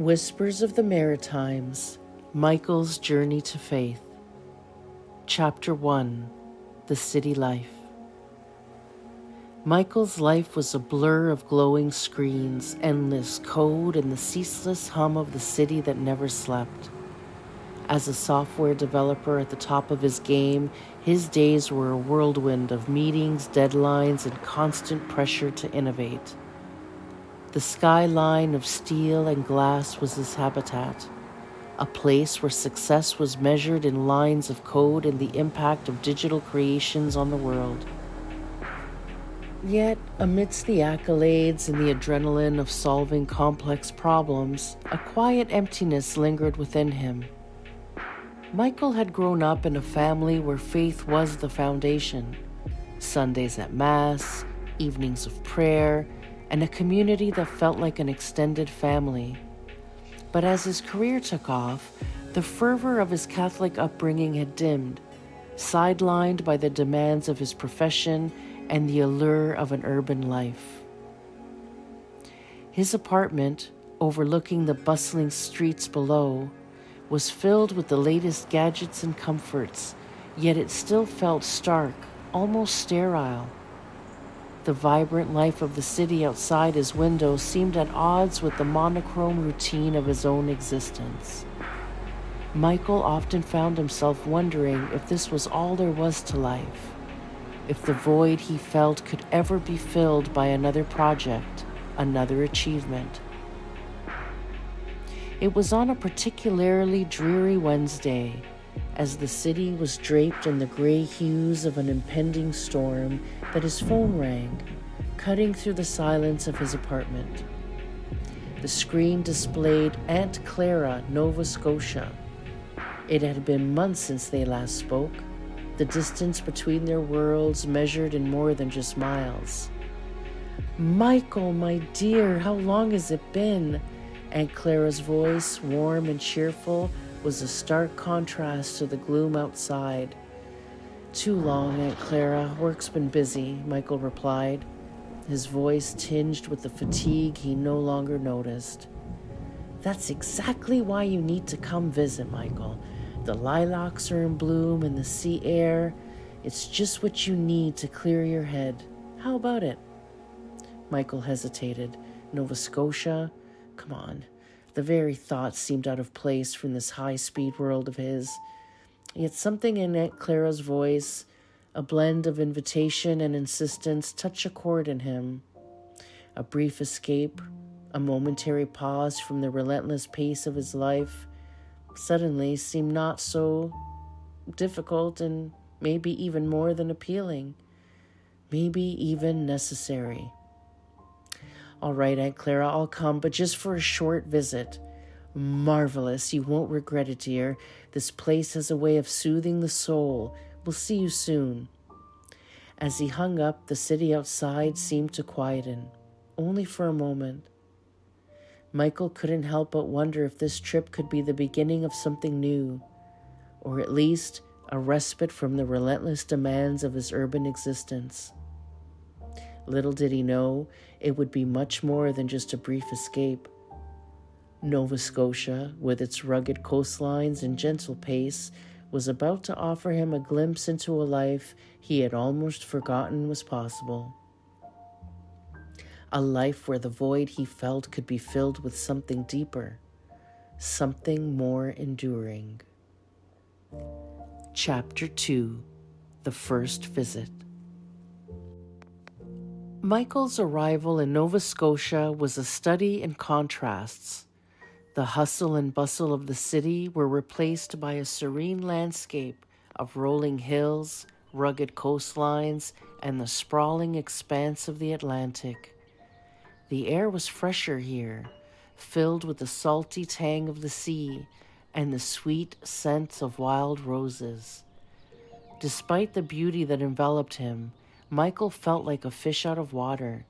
Whispers of the Maritimes, Michael's Journey to Faith. Chapter 1, The City Life. Michael's life was a blur of glowing screens, endless code, and the ceaseless hum of the city that never slept. As a software developer at the top of his game, his days were a whirlwind of meetings, deadlines, and constant pressure to innovate. The skyline of steel and glass was his habitat, a place where success was measured in lines of code and the impact of digital creations on the world. Yet, amidst the accolades and the adrenaline of solving complex problems, a quiet emptiness lingered within him. Michael had grown up in a family where faith was the foundation. Sundays at Mass, evenings of prayer, and a community that felt like an extended family. But as his career took off, the fervor of his Catholic upbringing had dimmed, sidelined by the demands of his profession and the allure of an urban life. His apartment, overlooking the bustling streets below, was filled with the latest gadgets and comforts, yet it still felt stark, almost sterile. The vibrant life of the city outside his window seemed at odds with the monochrome routine of his own existence. Michael often found himself wondering if this was all there was to life, if the void he felt could ever be filled by another project, another achievement. It was on a particularly dreary Wednesday, as the city was draped in the gray hues of an impending storm, that his phone rang, cutting through the silence of his apartment. The screen displayed Aunt Clara, Nova Scotia. It had been months since they last spoke, the distance between their worlds measured in more than just miles. "Michael, my dear, how long has it been?" Aunt Clara's voice, warm and cheerful, was a stark contrast to the gloom outside. "Too long, Aunt Clara. Work's been busy," Michael replied, his voice tinged with the fatigue he no longer noticed. "That's exactly why you need to come visit, Michael. The lilacs are in bloom and the sea air. It's just what you need to clear your head. How about it?" Michael hesitated. Nova Scotia? Come on. The very thought seemed out of place from this high-speed world of his. Yet something in Aunt Clara's voice, a blend of invitation and insistence, touched a chord in him. A brief escape, a momentary pause from the relentless pace of his life, suddenly seemed not so difficult and maybe even more than appealing, maybe even necessary. "All right, Aunt Clara, I'll come, but just for a short visit." "Marvelous. You won't regret it, dear. This place has a way of soothing the soul. We'll see you soon." As he hung up, the city outside seemed to quieten, only for a moment. Michael couldn't help but wonder if this trip could be the beginning of something new, or at least a respite from the relentless demands of his urban existence. Little did he know, it would be much more than just a brief escape. Nova Scotia, with its rugged coastlines and gentle pace, was about to offer him a glimpse into a life he had almost forgotten was possible. A life where the void he felt could be filled with something deeper, something more enduring. Chapter 2, The First Visit. Michael's arrival in Nova Scotia was a study in contrasts. The hustle and bustle of the city were replaced by a serene landscape of rolling hills, rugged coastlines, and the sprawling expanse of the Atlantic. The air was fresher here, filled with the salty tang of the sea and the sweet scent of wild roses. Despite the beauty that enveloped him, Michael felt like a fish out of water.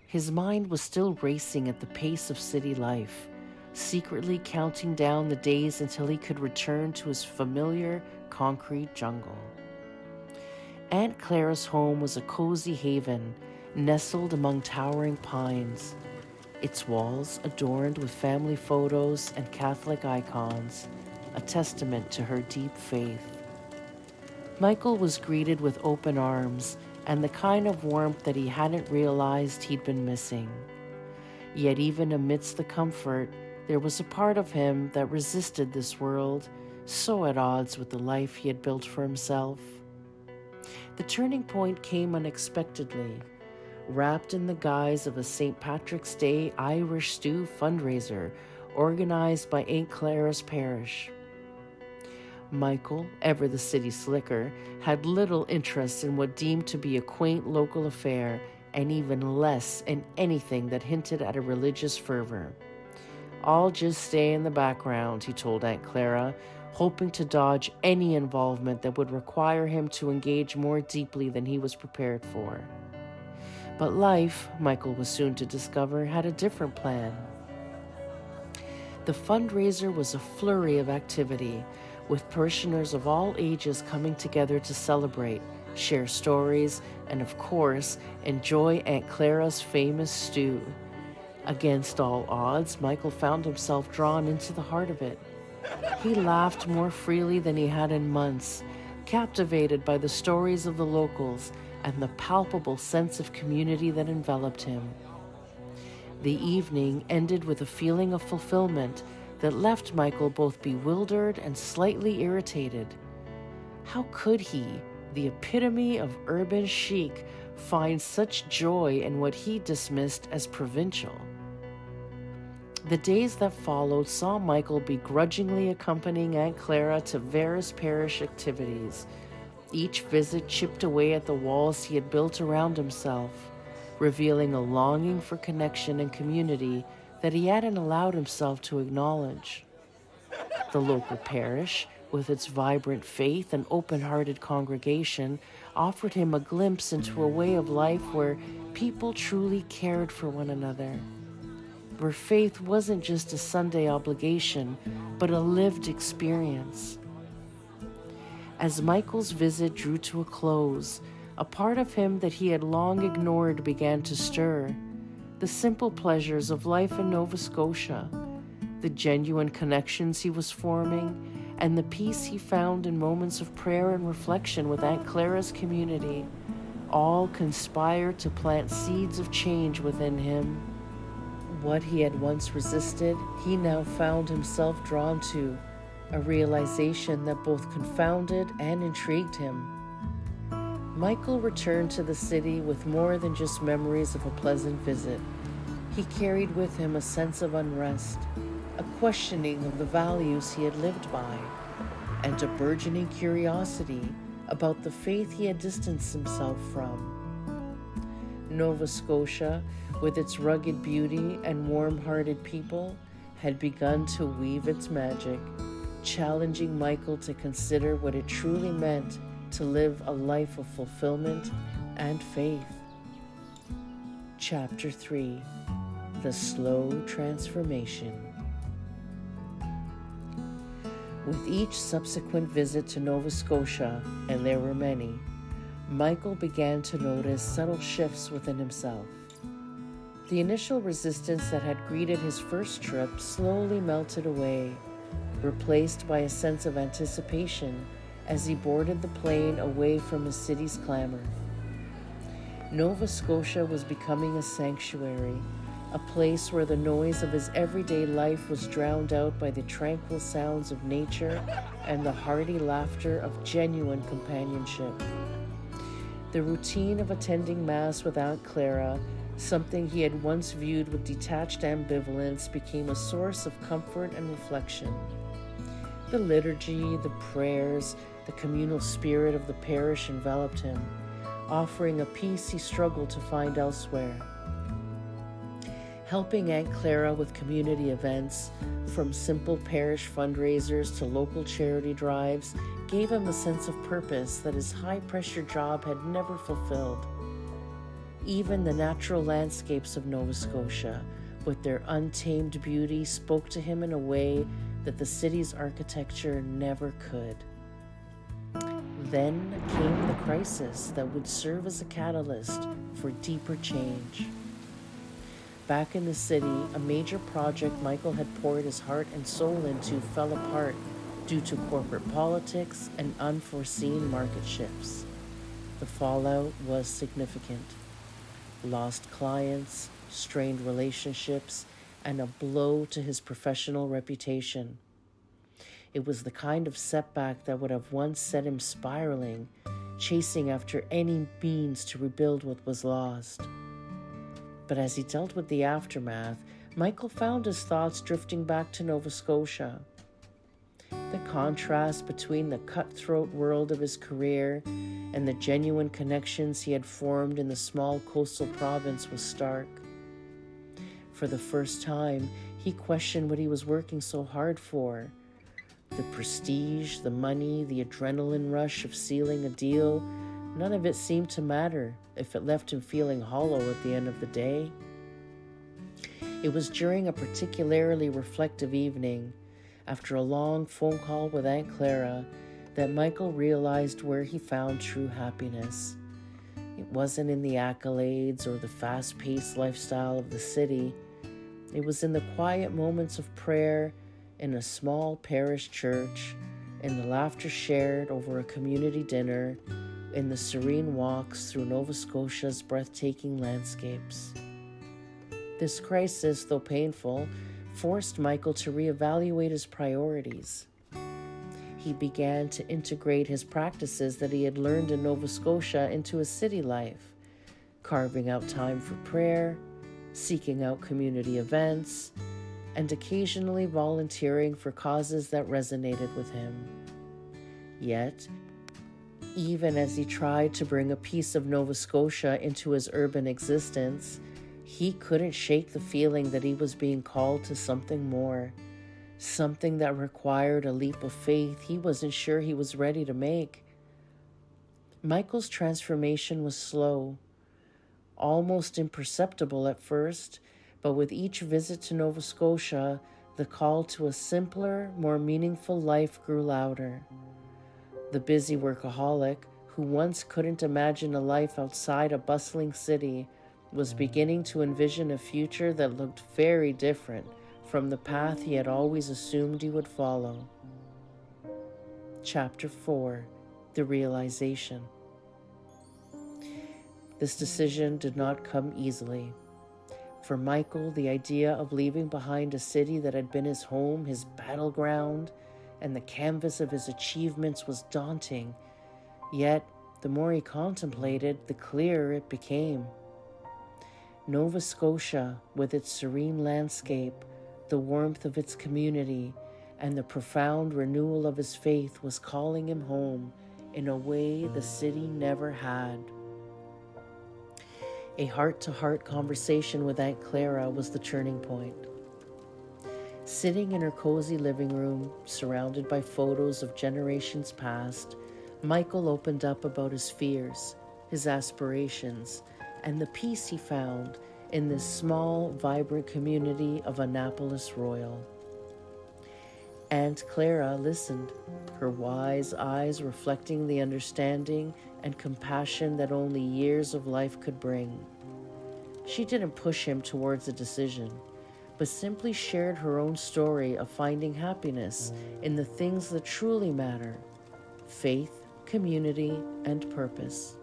His mind was still racing at the pace of city life, secretly counting down the days until he could return to his familiar concrete jungle. Aunt Clara's home was a cozy haven, nestled among towering pines. its walls adorned with family photos and Catholic icons, a testament to her deep faith. Michael was greeted with open arms and the kind of warmth that he hadn't realized he'd been missing. Yet even amidst the comfort, there was a part of him that resisted this world, so at odds with the life he had built for himself. The turning point came unexpectedly, wrapped in the guise of a St. Patrick's Day Irish stew fundraiser organized by Aunt Clara's parish. Michael, ever the city slicker, had little interest in what deemed to be a quaint local affair, and even less in anything that hinted at a religious fervor. "I'll just stay in the background," he told Aunt Clara, hoping to dodge any involvement that would require him to engage more deeply than he was prepared for. But life, Michael was soon to discover, had a different plan. The fundraiser was a flurry of activity, with parishioners of all ages coming together to celebrate, share stories, and of course, enjoy Aunt Clara's famous stew. Against all odds, Michael found himself drawn into the heart of it. He laughed more freely than he had in months, captivated by the stories of the locals and the palpable sense of community that enveloped him. The evening ended with a feeling of fulfillment that left Michael both bewildered and slightly irritated. How could he, the epitome of urban chic, find such joy in what he dismissed as provincial? The days that followed saw Michael begrudgingly accompanying Aunt Clara to various parish activities. Each visit chipped away at the walls he had built around himself, revealing a longing for connection and community that he hadn't allowed himself to acknowledge. The local parish, with its vibrant faith and open-hearted congregation, offered him a glimpse into a way of life where people truly cared for one another, where faith wasn't just a Sunday obligation, but a lived experience. As Michael's visit drew to a close, a part of him that he had long ignored began to stir. The simple pleasures of life in Nova Scotia, the genuine connections he was forming, and the peace he found in moments of prayer and reflection with Aunt Clara's community, all conspired to plant seeds of change within him. What he had once resisted, he now found himself drawn to, a realization that both confounded and intrigued him. Michael returned to the city with more than just memories of a pleasant visit. He carried with him a sense of unrest, a questioning of the values he had lived by, and a burgeoning curiosity about the faith he had distanced himself from. Nova Scotia, with its rugged beauty and warm-hearted people, had begun to weave its magic, challenging Michael to consider what it truly meant to live a life of fulfillment and faith. Chapter 3: The Slow Transformation. With each subsequent visit to Nova Scotia, and there were many, Michael began to notice subtle shifts within himself. The initial resistance that had greeted his first trip slowly melted away, replaced by a sense of anticipation as he boarded the plane away from his city's clamor. Nova Scotia was becoming a sanctuary, a place where the noise of his everyday life was drowned out by the tranquil sounds of nature and the hearty laughter of genuine companionship. The routine of attending Mass with Aunt Clara, something he had once viewed with detached ambivalence, became a source of comfort and reflection. The liturgy, the prayers, the communal spirit of the parish enveloped him, offering a peace he struggled to find elsewhere. Helping Aunt Clara with community events, from simple parish fundraisers to local charity drives, gave him a sense of purpose that his high-pressure job had never fulfilled. Even the natural landscapes of Nova Scotia, with their untamed beauty, spoke to him in a way that the city's architecture never could. Then came the crisis that would serve as a catalyst for deeper change. Back in the city, a major project Michael had poured his heart and soul into fell apart due to corporate politics and unforeseen market shifts. The fallout was significant. Lost clients, strained relationships, and a blow to his professional reputation. It was the kind of setback that would have once set him spiraling, chasing after any means to rebuild what was lost. But as he dealt with the aftermath, Michael found his thoughts drifting back to Nova Scotia. The contrast between the cutthroat world of his career and the genuine connections he had formed in the small coastal province was stark. For the first time, he questioned what he was working so hard for. The prestige, the money, the adrenaline rush of sealing a deal, none of it seemed to matter if it left him feeling hollow at the end of the day. It was during a particularly reflective evening, after a long phone call with Aunt Clara, that Michael realized where he found true happiness. It wasn't in the accolades or the fast-paced lifestyle of the city. It was in the quiet moments of prayer in a small parish church, in the laughter shared over a community dinner, in the serene walks through Nova Scotia's breathtaking landscapes. This crisis, though painful, forced Michael to reevaluate his priorities. He began to integrate his practices that he had learned in Nova Scotia into his city life, carving out time for prayer, seeking out community events, and occasionally volunteering for causes that resonated with him. Yet, even as he tried to bring a piece of Nova Scotia into his urban existence, he couldn't shake the feeling that he was being called to something more, something that required a leap of faith he wasn't sure he was ready to make. Michael's transformation was slow, almost imperceptible at first, but with each visit to Nova Scotia, the call to a simpler, more meaningful life grew louder. The busy workaholic, who once couldn't imagine a life outside a bustling city, was beginning to envision a future that looked very different from the path he had always assumed he would follow. Chapter 4: The Realization. This decision did not come easily. For Michael, the idea of leaving behind a city that had been his home, his battleground, and the canvas of his achievements was daunting. Yet, the more he contemplated, the clearer it became. Nova Scotia, with its serene landscape, the warmth of its community, and the profound renewal of his faith, was calling him home in a way the city never had. A heart-to-heart conversation with Aunt Clara was the turning point. Sitting in her cozy living room, surrounded by photos of generations past, Michael opened up about his fears, his aspirations, and the peace he found in this small, vibrant community of Annapolis Royal. Aunt Clara listened, her wise eyes reflecting the understanding and compassion that only years of life could bring. She didn't push him towards a decision, but simply shared her own story of finding happiness in the things that truly matter: faith, community, and purpose.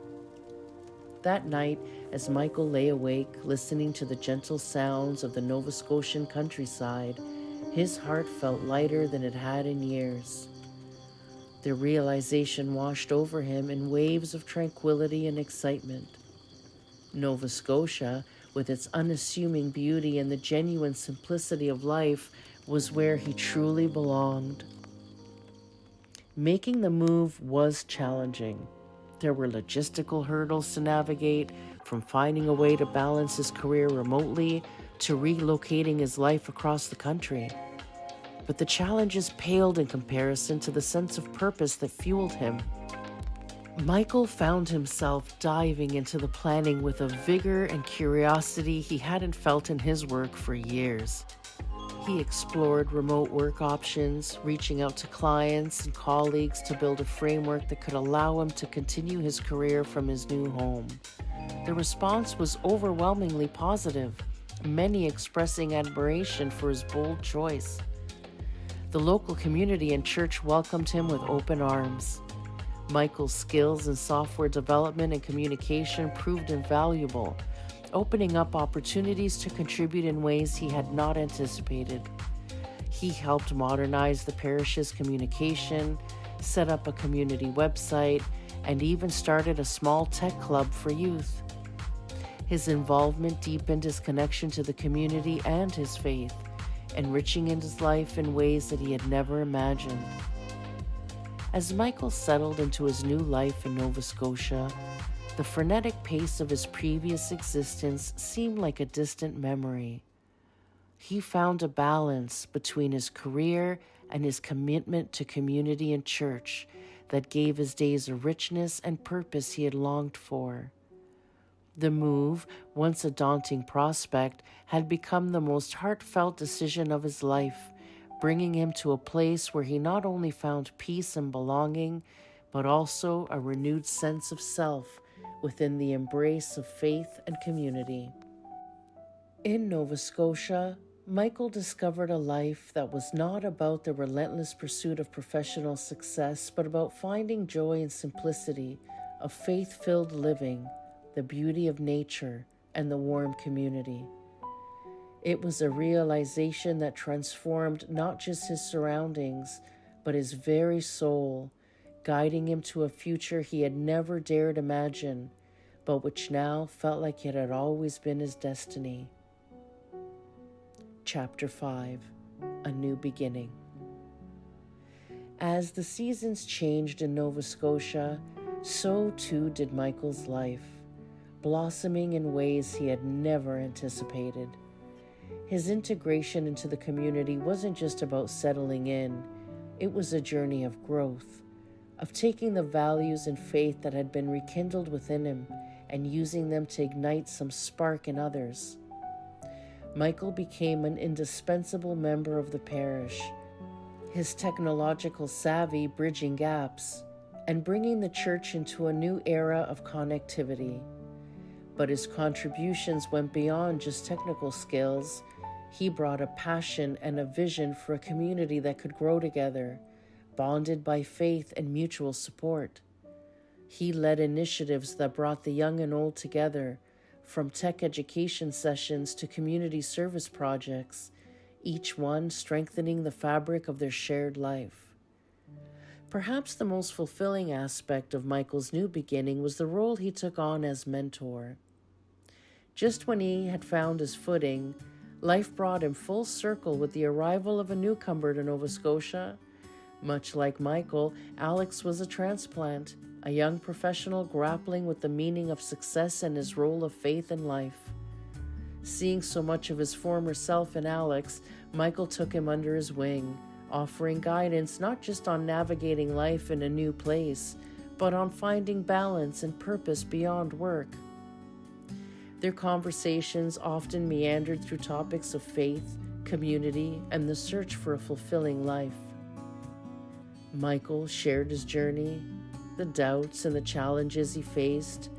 That night, as Michael lay awake, listening to the gentle sounds of the Nova Scotian countryside, his heart felt lighter than it had in years. The realization washed over him in waves of tranquility and excitement. Nova Scotia, with its unassuming beauty and the genuine simplicity of life, was where he truly belonged. Making the move was challenging. There were logistical hurdles to navigate, from finding a way to balance his career remotely to relocating his life across the country. But the challenges paled in comparison to the sense of purpose that fueled him. Michael found himself diving into the planning with a vigor and curiosity he hadn't felt in his work for years. He explored remote work options, reaching out to clients and colleagues to build a framework that could allow him to continue his career from his new home. The response was overwhelmingly positive. many expressing admiration for his bold choice. The local community and church welcomed him with open arms. Michael's skills in software development and communication proved invaluable, opening up opportunities to contribute in ways he had not anticipated. He helped modernize the parish's communication, set up a community website, and even started a small tech club for youth. His involvement deepened his connection to the community and his faith, enriching his life in ways that he had never imagined. As Michael settled into his new life in Nova Scotia, the frenetic pace of his previous existence seemed like a distant memory. He found a balance between his career and his commitment to community and church that gave his days a richness and purpose he had longed for. The move, once a daunting prospect, had become the most heartfelt decision of his life, bringing him to a place where he not only found peace and belonging, but also a renewed sense of self within the embrace of faith and community. In Nova Scotia, Michael discovered a life that was not about the relentless pursuit of professional success, but about finding joy and simplicity of faith-filled living, the beauty of nature, and the warm community. It was a realization that transformed not just his surroundings, but his very soul, guiding him to a future he had never dared imagine, but which now felt like it had always been his destiny. Chapter 5, A New Beginning. As the seasons changed in Nova Scotia, so too did Michael's life, blossoming in ways he had never anticipated. His integration into the community wasn't just about settling in, it was a journey of growth, of taking the values and faith that had been rekindled within him and using them to ignite some spark in others. Michael became an indispensable member of the parish, his technological savvy bridging gaps and bringing the church into a new era of connectivity. But his contributions went beyond just technical skills. He brought a passion and a vision for a community that could grow together, bonded by faith and mutual support. He led initiatives that brought the young and old together, from tech education sessions to community service projects, each one strengthening the fabric of their shared life. Perhaps the most fulfilling aspect of Michael's new beginning was the role he took on as mentor. Just when he had found his footing, life brought him full circle with the arrival of a newcomer to Nova Scotia. Much like Michael, Alex was a transplant, a young professional grappling with the meaning of success and his role of faith in life. Seeing so much of his former self in Alex, Michael took him under his wing, offering guidance not just on navigating life in a new place, but on finding balance and purpose beyond work. Their conversations often meandered through topics of faith, community, and the search for a fulfilling life. Michael shared his journey, the doubts and the challenges he faced,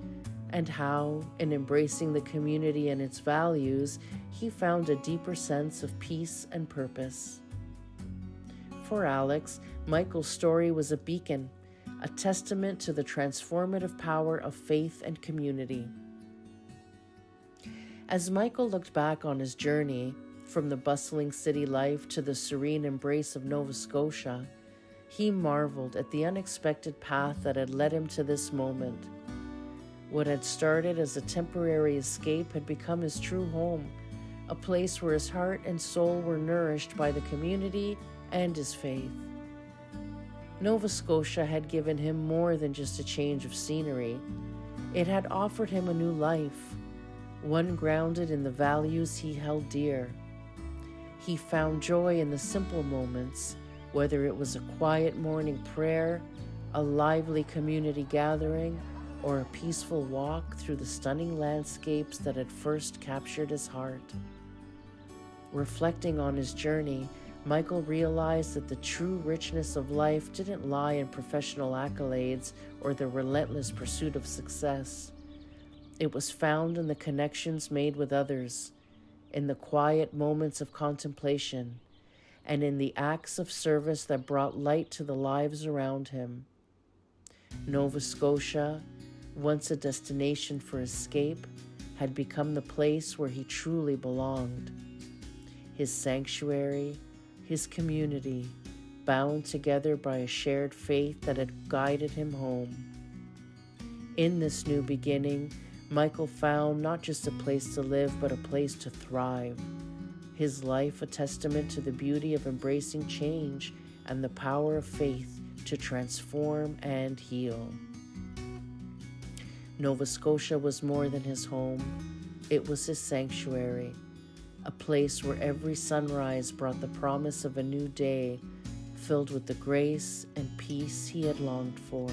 and how, in embracing the community and its values, he found a deeper sense of peace and purpose. For Alex, Michael's story was a beacon, a testament to the transformative power of faith and community. As Michael looked back on his journey, from the bustling city life to the serene embrace of Nova Scotia, he marveled at the unexpected path that had led him to this moment. What had started as a temporary escape had become his true home, a place where his heart and soul were nourished by the community and his faith. Nova Scotia had given him more than just a change of scenery. It had offered him a new life, one grounded in the values he held dear. He found joy in the simple moments, whether it was a quiet morning prayer, a lively community gathering, or a peaceful walk through the stunning landscapes that had first captured his heart. Reflecting on his journey, Michael realized that the true richness of life didn't lie in professional accolades or the relentless pursuit of success. It was found in the connections made with others, in the quiet moments of contemplation, and in the acts of service that brought light to the lives around him. Nova Scotia, once a destination for escape, had become the place where he truly belonged. His sanctuary, his community, bound together by a shared faith that had guided him home. In this new beginning, Michael found not just a place to live, but a place to thrive. His life a testament to the beauty of embracing change and the power of faith to transform and heal. Nova Scotia was more than his home. It was his sanctuary, a place where every sunrise brought the promise of a new day filled with the grace and peace he had longed for.